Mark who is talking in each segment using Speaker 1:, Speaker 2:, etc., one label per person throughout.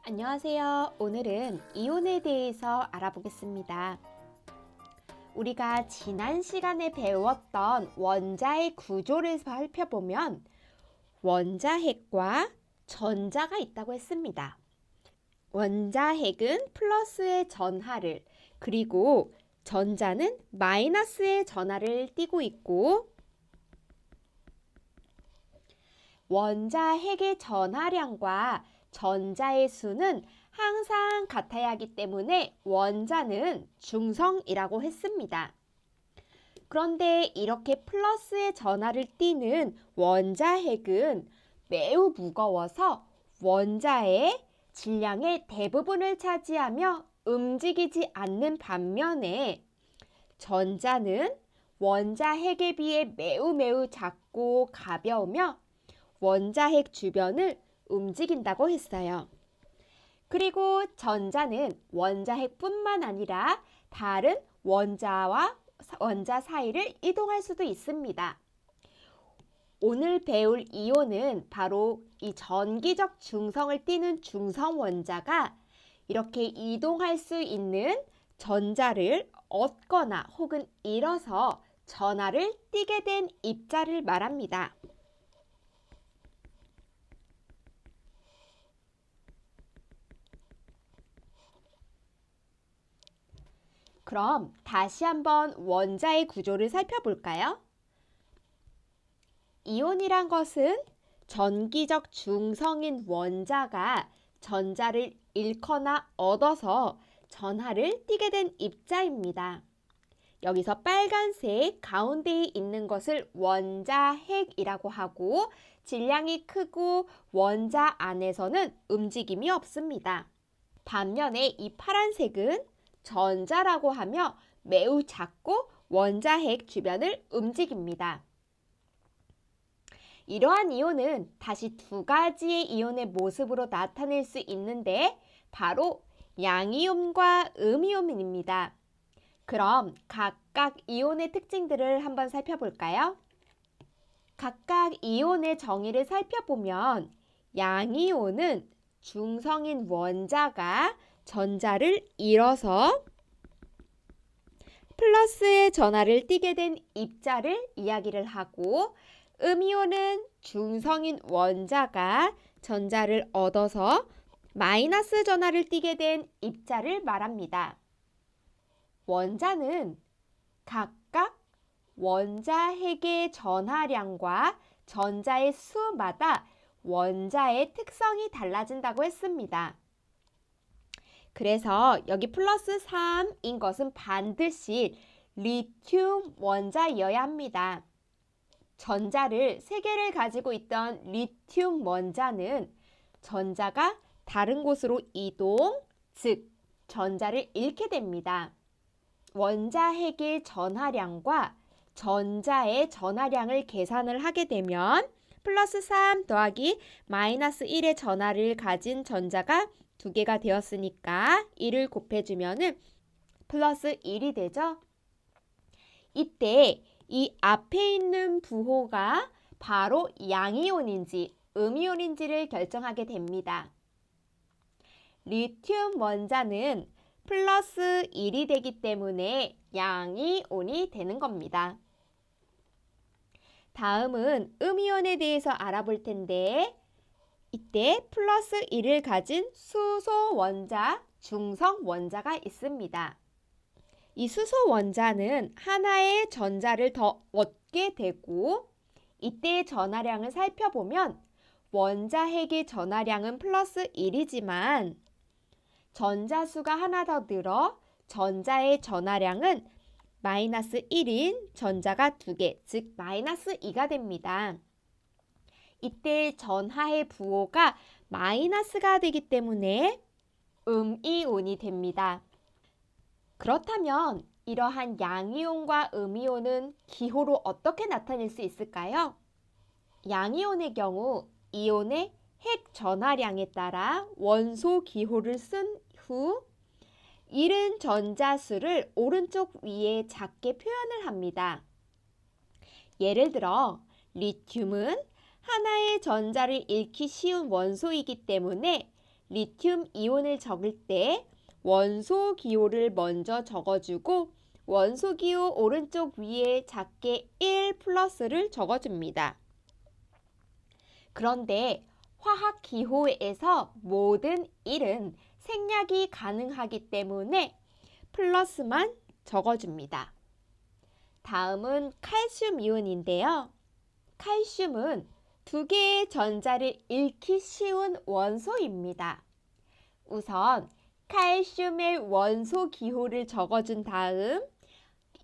Speaker 1: 안녕하세요. 오늘은 이온에 대해서 알아보겠습니다. 우리가 지난 시간에 배웠던 원자의 구조를 살펴보면 원자핵과 전자가 있다고 했습니다. 원자핵은 플러스의 전하를, 그리고 전자는 마이너스의 전하를 띠고 있고, 원자핵의 전하량과 전자의 수는 항상 같아야 하기 때문에 원자는 중성이라고 했습니다. 그런데 이렇게 플러스의 전하를 띠는 원자핵은 매우 무거워서 원자의 질량의 대부분을 차지하며 움직이지 않는 반면에 전자는 원자핵에 비해 매우 작고 가벼우며 원자핵 주변을 움직인다고 했어요. 그리고 전자는 원자핵뿐만 아니라 다른 원자와 원자 사이를 이동할 수도 있습니다. 오늘 배울 이온은 바로 이 전기적 중성을 띠는 중성 원자가 이렇게 이동할 수 있는 전자를 얻거나 혹은 잃어서 전하를 띠게 된 입자를 말합니다. 그럼 다시 한번 원자의 구조를 살펴볼까요? 이온이란 것은 전기적 중성인 원자가 전자를 잃거나 얻어서 전하를 띠게 된 입자입니다. 여기서 빨간색 가운데에 있는 것을 원자핵이라고 하고 질량이 크고 원자 안에서는 움직임이 없습니다. 반면에 이 파란색은 전자라고 하며 매우 작고 원자핵 주변을 움직입니다. 이러한 이온은 다시 두 가지의 이온의 모습으로 나타낼 수 있는데 바로 양이온과 음이온입니다. 그럼 각각 이온의 특징들을 한번 살펴볼까요? 각각 이온의 정의를 살펴보면 양이온은 중성인 원자가 전자를 잃어서 플러스의 전하를 띠게 된 입자를 이야기를 하고, 음이온은 중성인 원자가 전자를 얻어서 마이너스 전하를 띠게 된 입자를 말합니다. 원자는 각각 원자핵의 전하량과 전자의 수마다 원자의 특성이 달라진다고 했습니다. 그래서 여기 플러스 3인 것은 반드시 리튬 원자여야 합니다. 전자를 3개를 가지고 있던 리튬 원자는 전자가 다른 곳으로 이동, 즉 전자를 잃게 됩니다. 원자핵의 전하량과 전자의 전하량을 계산을 하게 되면 플러스 3 더하기 마이너스 1의 전하를 가진 전자가 2개가 되었으니까 1을 곱해주면 플러스 1이 되죠. 이때 이 앞에 있는 부호가 바로 양이온인지 음이온인지를 결정하게 됩니다. 리튬 원자는 플러스 1이 되기 때문에 양이온이 되는 겁니다. 다음은 음이온에 대해서 알아볼 텐데 이때 플러스 1을 가진 수소 원자, 중성 원자가 있습니다. 이 수소 원자는 하나의 전자를 더 얻게 되고 이때의 전하량을 살펴보면 원자핵의 전하량은 플러스 1이지만 전자수가 하나 더 늘어 전자의 전하량은 마이너스 1인 전자가 2개, 즉 마이너스 2가 됩니다. 이때 전하의 부호가 마이너스가 되기 때문에 음이온이 됩니다. 그렇다면 이러한 양이온과 음이온은 기호로 어떻게 나타낼 수 있을까요? 양이온의 경우 이온의 핵 전하량에 따라 원소 기호를 쓴 후 잃은 전자수를 오른쪽 위에 작게 표현을 합니다. 예를 들어 리튬은 하나의 전자를 잃기 쉬운 원소이기 때문에 리튬 이온을 적을 때 원소 기호를 먼저 적어주고 원소 기호 오른쪽 위에 작게 1 플러스를 적어줍니다. 그런데 화학 기호에서 모든 1은 생략이 가능하기 때문에 플러스만 적어줍니다. 다음은 칼슘 이온인데요. 칼슘은 두 개의 전자를 잃기 쉬운 원소입니다. 우선 칼슘의 원소 기호를 적어준 다음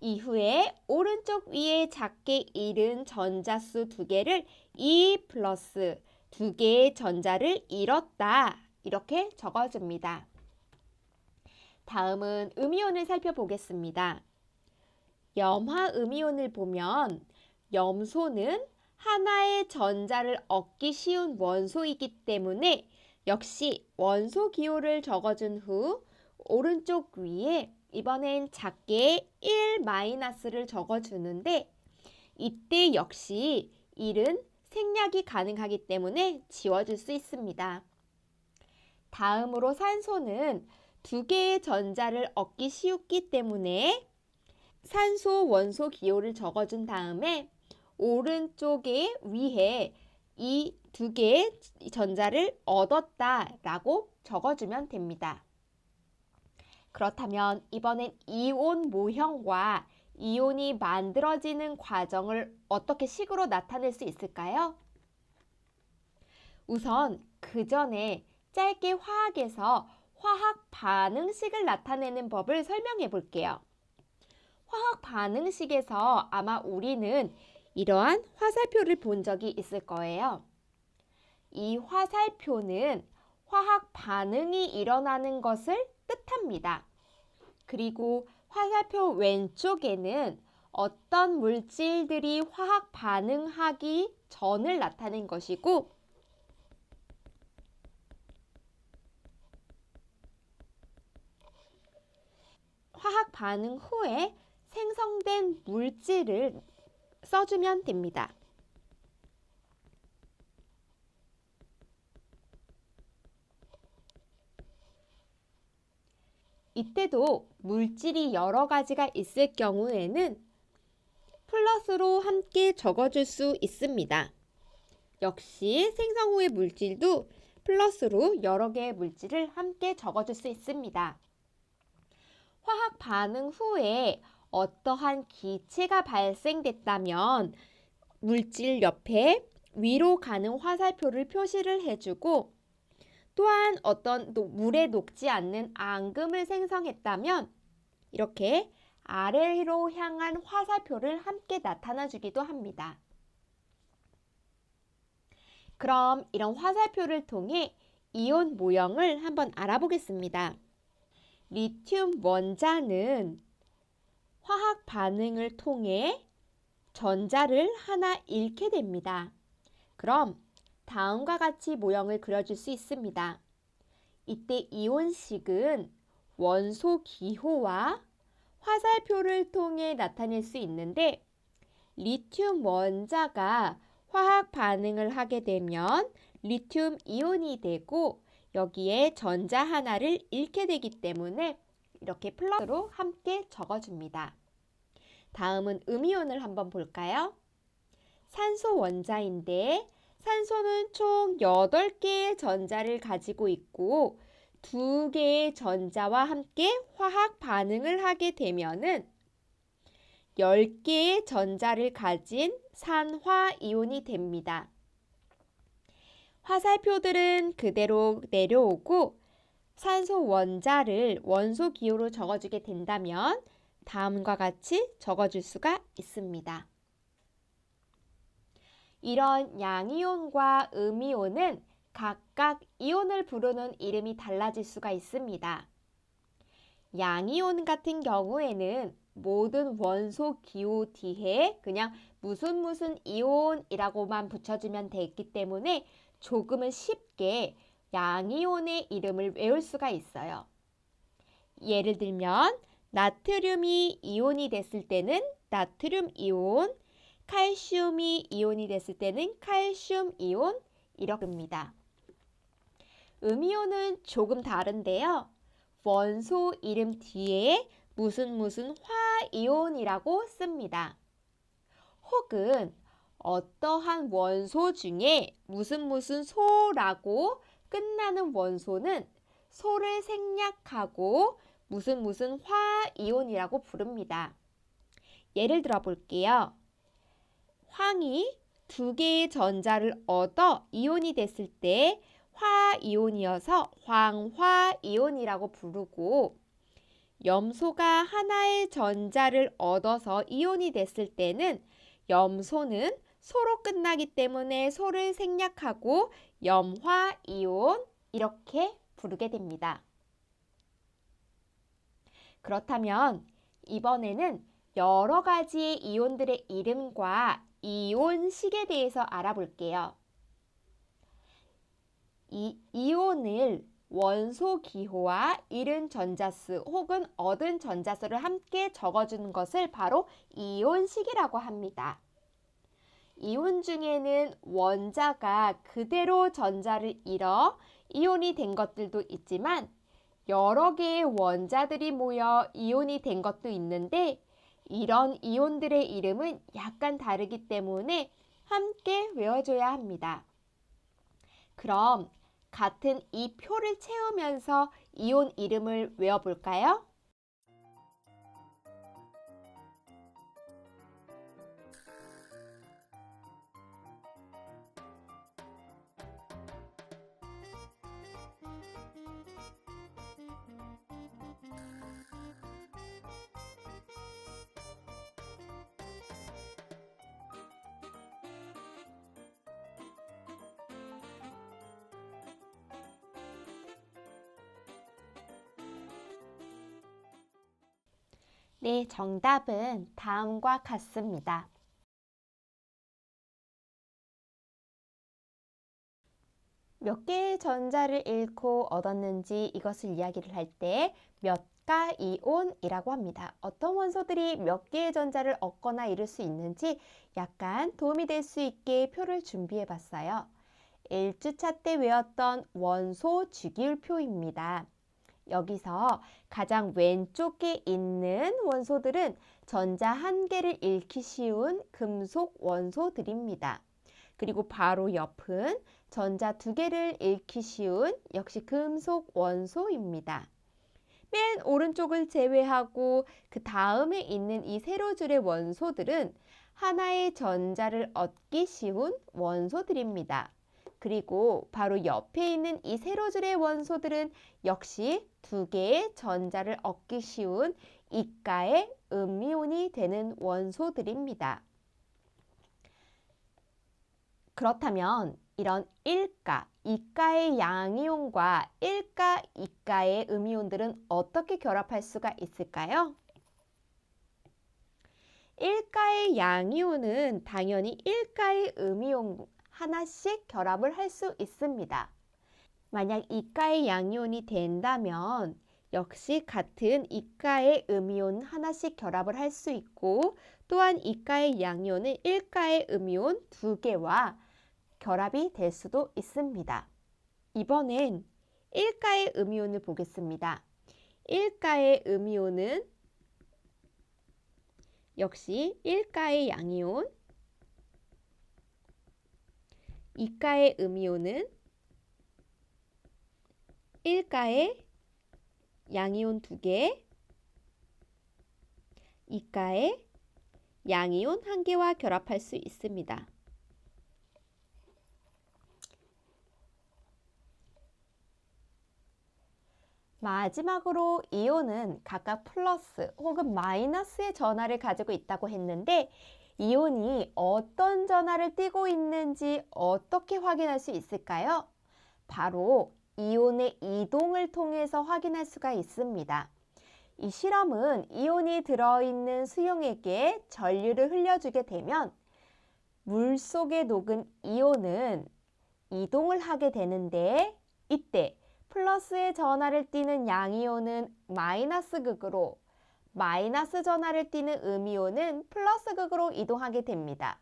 Speaker 1: 이후에 오른쪽 위에 작게 잃은 전자수 두 개를 2 플러스 두 개의 전자를 잃었다 이렇게 적어줍니다. 다음은 음이온을 살펴보겠습니다. 염화 음이온을 보면 염소는 하나의 전자를 얻기 쉬운 원소이기 때문에 역시 원소 기호를 적어준 후 오른쪽 위에 이번엔 작게 1-를 적어주는데 이때 역시 1은 생략이 가능하기 때문에 지워줄 수 있습니다. 다음으로 산소는 두 개의 전자를 얻기 쉬웠기 때문에 산소 원소 기호를 적어준 다음에 오른쪽에 위에 이 두 개의 전자를 얻었다라고 적어주면 됩니다. 그렇다면 이번엔 이온 모형과 이온이 만들어지는 과정을 어떻게 식으로 나타낼 수 있을까요? 우선 그 전에 짧게 화학에서 화학 반응식을 나타내는 법을 설명해 볼게요. 화학 반응식에서 아마 우리는 이러한 화살표를 본 적이 있을 거예요. 이 화살표는 화학 반응이 일어나는 것을 뜻합니다. 그리고 화살표 왼쪽에는 어떤 물질들이 화학 반응하기 전을 나타낸 것이고 화학 반응 후에 생성된 물질을 써주면 됩니다. 이때도 물질이 여러 가지가 있을 경우에는 플러스로 함께 적어줄 수 있습니다. 역시 생성 후의 물질도 플러스로 여러 개의 물질을 함께 적어줄 수 있습니다. 화학 반응 후에 어떠한 기체가 발생됐다면 물질 옆에 위로 가는 화살표를 표시를 해주고 또한 어떤 물에 녹지 않는 앙금을 생성했다면 이렇게 아래로 향한 화살표를 함께 나타나 주기도 합니다. 그럼 이런 화살표를 통해 이온 모형을 한번 알아보겠습니다. 리튬 원자는 화학 반응을 통해 전자를 하나 잃게 됩니다. 그럼 다음과 같이 모형을 그려줄 수 있습니다. 이때 이온식은 원소 기호와 화살표를 통해 나타낼 수 있는데 리튬 원자가 화학 반응을 하게 되면 리튬 이온이 되고 여기에 전자 하나를 잃게 되기 때문에 이렇게 플러스로 함께 적어줍니다. 다음은 음이온을 한번 볼까요? 산소 원자인데 산소는 총 8개의 전자를 가지고 있고 2개의 전자와 함께 화학 반응을 하게 되면은 10개의 전자를 가진 산화이온이 됩니다. 화살표들은 그대로 내려오고 산소 원자를 원소 기호로 적어주게 된다면 다음과 같이 적어줄 수가 있습니다. 이런 양이온과 음이온은 각각 이온을 부르는 이름이 달라질 수가 있습니다. 양이온 같은 경우에는 모든 원소 기호 뒤에 그냥 무슨 이온이라고만 붙여주면 되기 때문에 조금은 쉽게 양이온의 이름을 외울 수가 있어요. 예를 들면 나트륨이 이온이 됐을 때는 나트륨 이온, 칼슘이 이온이 됐을 때는 칼슘 이온 이렇게입니다. 음이온은 조금 다른데요. 원소 이름 뒤에 무슨 화이온이라고 씁니다. 혹은 어떠한 원소 중에 무슨 소라고 끝나는 원소는 소를 생략하고 무슨 화이온이라고 부릅니다. 예를 들어 볼게요. 황이 두 개의 전자를 얻어 이온이 됐을 때 화이온이어서 황화이온이라고 부르고, 염소가 하나의 전자를 얻어서 이온이 됐을 때는 염소는 소로 끝나기 때문에 소를 생략하고 염화이온 이렇게 부르게 됩니다. 그렇다면 이번에는 여러 가지의 이온들의 이름과 이온식에 대해서 알아볼게요. 이 이온을 원소 기호와 잃은 전자수 혹은 얻은 전자수를 함께 적어주는 것을 바로 이온식이라고 합니다. 이온 중에는 원자가 그대로 전자를 잃어 이온이 된 것들도 있지만 여러 개의 원자들이 모여 이온이 된 것도 있는데, 이런 이온들의 이름은 약간 다르기 때문에 함께 외워줘야 합니다. 그럼 같은 이 표를 채우면서 이온 이름을 외워볼까요? 네, 정답은 다음과 같습니다. 몇 개의 전자를 잃고 얻었는지 이것을 이야기를 할 때 몇가 이온이라고 합니다. 어떤 원소들이 몇 개의 전자를 얻거나 잃을 수 있는지 약간 도움이 될 수 있게 표를 준비해 봤어요. 1주차 때 외웠던 원소 주기율표입니다. 여기서 가장 왼쪽에 있는 원소들은 전자 한 개를 잃기 쉬운 금속 원소들입니다. 그리고 바로 옆은 전자 두 개를 잃기 쉬운 역시 금속 원소입니다. 맨 오른쪽을 제외하고 그 다음에 있는 이 세로줄의 원소들은 하나의 전자를 얻기 쉬운 원소들입니다. 그리고 바로 옆에 있는 이 세로줄의 원소들은 역시 두 개의 전자를 얻기 쉬운 이가의 음이온이 되는 원소들입니다. 그렇다면 이런 1가, 2가의 양이온과 1가, 2가의 음이온들은 어떻게 결합할 수가 있을까요? 1가의 양이온은 당연히 1가의 음이온 하나씩 결합을 할 수 있습니다. 만약 2가의 양이온이 된다면 역시 같은 2가의 음이온 하나씩 결합을 할 수 있고, 또한 2가의 양이온은 1가의 음이온 2개와 결합이 될 수도 있습니다. 이번엔 1가의 음이온을 보겠습니다. 1가의 음이온은 역시 1가의 양이온, 2가의 음이온은 1가의 양이온 2개, 2가의 양이온 1개와 결합할 수 있습니다. 마지막으로 이온은 각각 플러스 혹은 마이너스의 전하를 가지고 있다고 했는데, 이온이 어떤 전하를 띠고 있는지 어떻게 확인할 수 있을까요? 바로 이온의 이동을 통해서 확인할 수가 있습니다. 이 실험은 이온이 들어있는 수용액에 전류를 흘려주게 되면 물 속에 녹은 이온은 이동을 하게 되는데, 이때 플러스의 전하를 띠는 양이온은 마이너스 극으로, 마이너스 전하를 띠는 음이온은 플러스 극으로 이동하게 됩니다.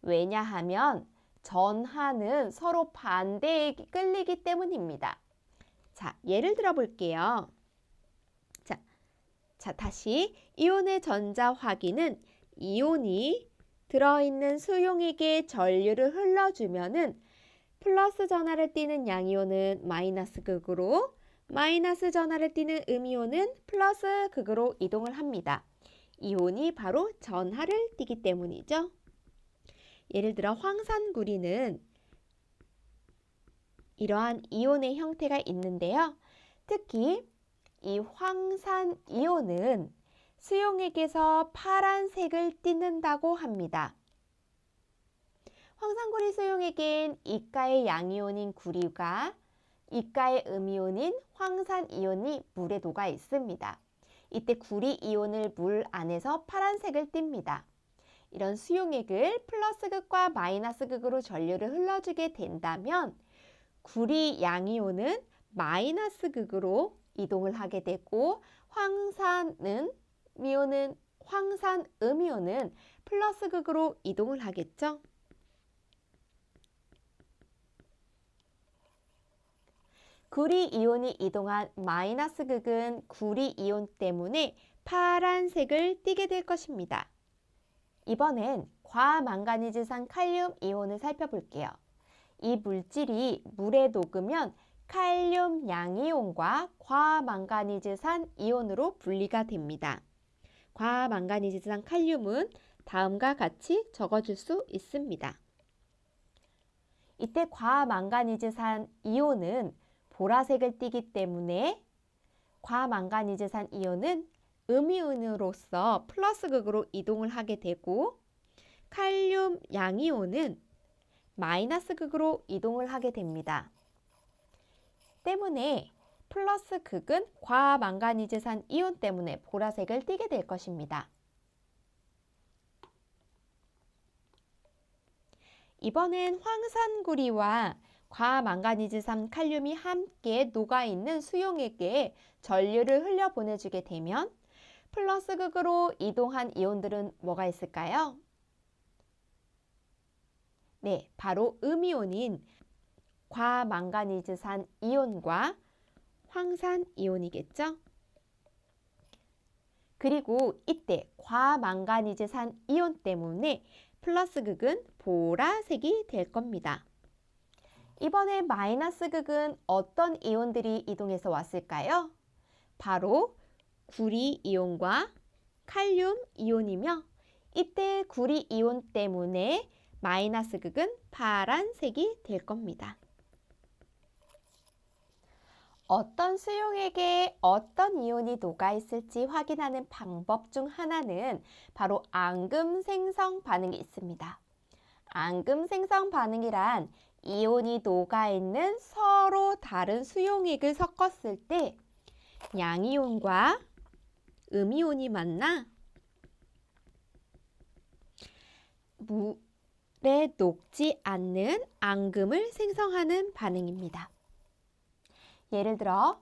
Speaker 1: 왜냐하면 전하는 서로 반대에 끌리기 때문입니다. 자, 예를 들어 볼게요. 자, 다시 이온의 전자 확인은 이온이 들어있는 수용액에 전류를 흘러주면은 플러스 전하를 띠는 양이온은 마이너스 극으로, 마이너스 전하를 띠는 음이온은 플러스 극으로 이동을 합니다. 이온이 바로 전하를 띠기 때문이죠. 예를 들어 황산구리는 이러한 이온의 형태가 있는데요. 특히 이 황산이온은 수용액에서 파란색을 띠는다고 합니다. 황산구리 수용액엔 이가의 양이온인 구리가 이가의 음이온인 황산이온이 물에 녹아 있습니다. 이때 구리 이온을 물 안에서 파란색을 띱니다. 이런 수용액을 플러스 극과 마이너스 극으로 전류를 흘러주게 된다면 구리 양이온은 마이너스 극으로 이동을 하게 되고 황산음이온은 플러스 극으로 이동을 하겠죠. 구리 이온이 이동한 마이너스 극은 구리 이온 때문에 파란색을 띠게 될 것입니다. 이번엔 과망가니즈산 칼륨 이온을 살펴볼게요. 이 물질이 물에 녹으면 칼륨 양이온과 과망가니즈산 이온으로 분리가 됩니다. 과망가니즈산 칼륨은 다음과 같이 적어줄 수 있습니다. 이때 과망가니즈산 이온은 보라색을 띠기 때문에 과망가니즈산 이온은 음이온으로서 플러스 극으로 이동을 하게 되고 칼륨 양이온은 마이너스 극으로 이동을 하게 됩니다. 때문에 플러스 극은 과망가니즈산 이온 때문에 보라색을 띠게 될 것입니다. 이번엔 황산구리와 과망가니즈산 칼륨이 함께 녹아있는 수용액에 전류를 흘려보내주게 되면 플러스 극으로 이동한 이온들은 뭐가 있을까요? 네, 바로 음이온인 과망가니즈산 이온과 황산이온이겠죠? 그리고 이때 과망가니즈산 이온 때문에 플러스 극은 보라색이 될 겁니다. 이번에 마이너스 극은 어떤 이온들이 이동해서 왔을까요? 바로 구리 이온과 칼륨 이온이며 이때 구리 이온 때문에 마이너스 극은 파란색이 될 겁니다. 어떤 수용액에 어떤 이온이 녹아있을지 확인하는 방법 중 하나는 바로 앙금 생성 반응이 있습니다. 앙금 생성 반응이란 이온이 녹아있는 서로 다른 수용액을 섞었을 때 양이온과 음이온이 만나 물에 녹지 않는 앙금을 생성하는 반응입니다. 예를 들어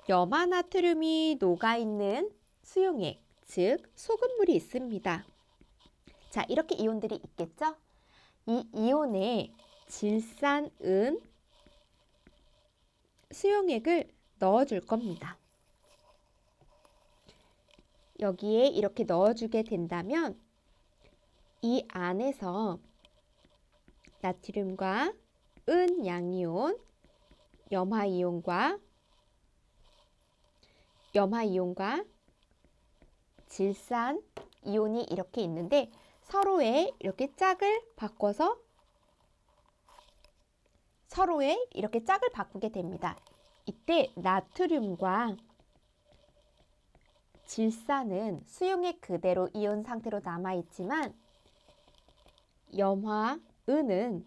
Speaker 1: 염화나트륨이 녹아있는 수용액, 즉 소금물이 있습니다. 자, 이렇게 이온들이 있겠죠? 이 이온에 질산은 수용액을 넣어줄 겁니다. 여기에 이렇게 넣어주게 된다면 이 안에서 나트륨과 은 양이온, 염화이온과 질산 이온이 이렇게 있는데 서로의 이렇게 짝을 바꿔서 서로의 이렇게 짝을 바꾸게 됩니다. 이때 나트륨과 질산은 수용액 그대로 이온 상태로 남아있지만 염화은은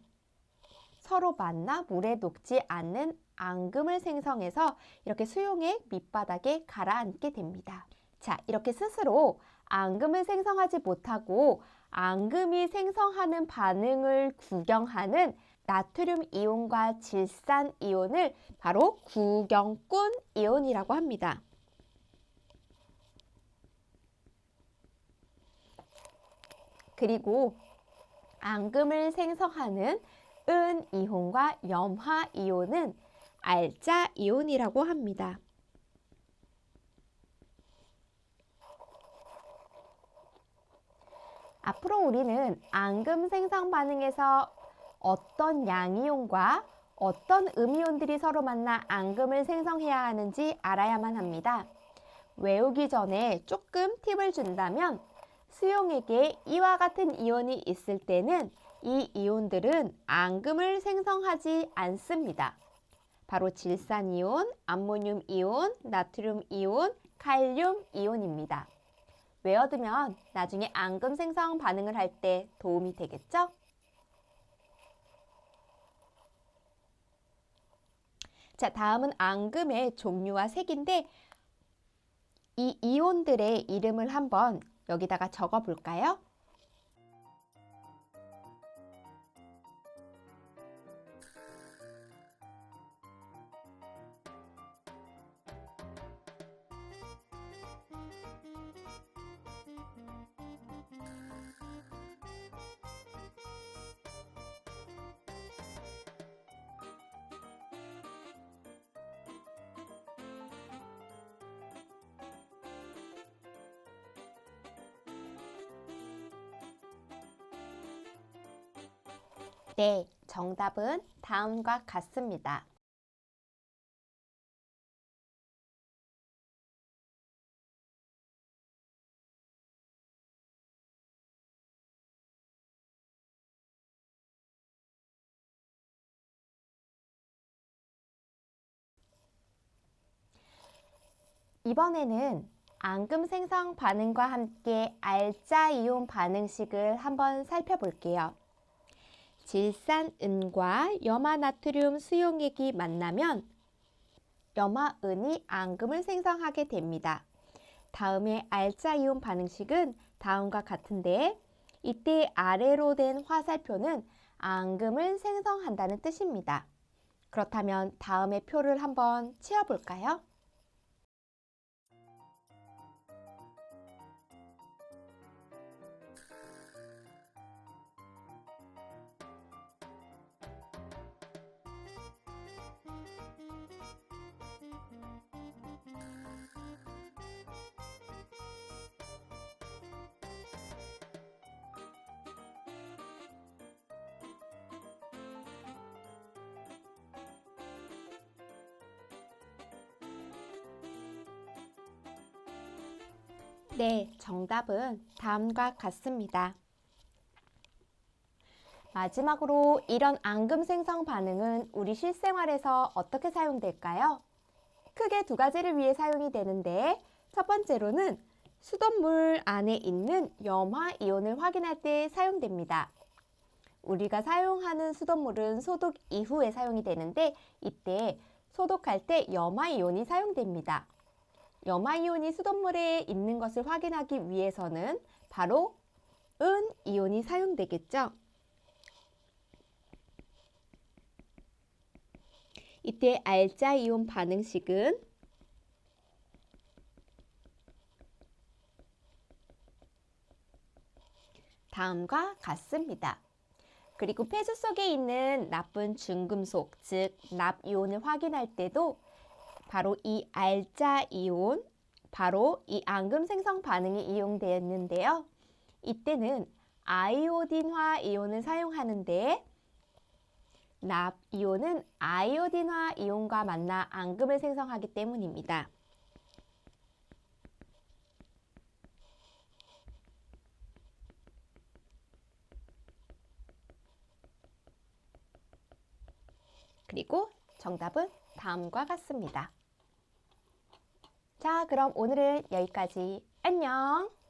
Speaker 1: 서로 만나 물에 녹지 않는 앙금을 생성해서 이렇게 수용액 밑바닥에 가라앉게 됩니다. 자, 이렇게 스스로 앙금을 생성하지 못하고 앙금이 생성하는 반응을 구경하는 나트륨 이온과 질산 이온을 바로 구경꾼 이온이라고 합니다. 그리고 앙금을 생성하는 은 이온과 염화 이온은 알자 이온이라고 합니다. 앞으로 우리는 앙금 생성 반응에서 어떤 양이온과 어떤 음이온들이 서로 만나 앙금을 생성해야 하는지 알아야만 합니다. 외우기 전에 조금 팁을 준다면 수용액에 이와 같은 이온이 있을 때는 이 이온들은 앙금을 생성하지 않습니다. 바로 질산이온, 암모늄 이온, 나트륨 이온, 칼륨 이온입니다. 외워두면 나중에 앙금 생성 반응을 할 때 도움이 되겠죠? 자, 다음은 앙금의 종류와 색인데 이 이온들의 이름을 한번 여기다가 적어 볼까요? 네, 정답은 다음과 같습니다. 이번에는 앙금 생성 반응과 함께 알자 이온 반응식을 한번 살펴볼게요. 질산은과 염화나트륨 수용액이 만나면 염화은이 앙금을 생성하게 됩니다. 다음에 알자 이온 반응식은 다음과 같은데 이때 아래로 된 화살표는 앙금을 생성한다는 뜻입니다. 그렇다면 다음의 표를 한번 치워볼까요? 네, 정답은 다음과 같습니다. 마지막으로 이런 앙금 생성 반응은 우리 실생활에서 어떻게 사용될까요? 크게 두 가지를 위해 사용이 되는데 첫 번째로는 수돗물 안에 있는 염화 이온을 확인할 때 사용됩니다. 우리가 사용하는 수돗물은 소독 이후에 사용이 되는데 이때 소독할 때 염화 이온이 사용됩니다. 염화 이온이 수돗물에 있는 것을 확인하기 위해서는 바로 은 이온이 사용되겠죠. 이때 알자 이온 반응식은 다음과 같습니다. 그리고 폐수 속에 있는 나쁜 중금속, 즉 납이온을 확인할 때도 바로 이 알자 이온, 바로 이 앙금 생성 반응이 이용되는데요. 이때는 아이오딘화 이온을 사용하는데 납이온은 아이오딘화 이온과 만나 앙금을 생성하기 때문입니다. 그리고 정답은 다음과 같습니다. 자, 그럼 오늘은 여기까지. 안녕!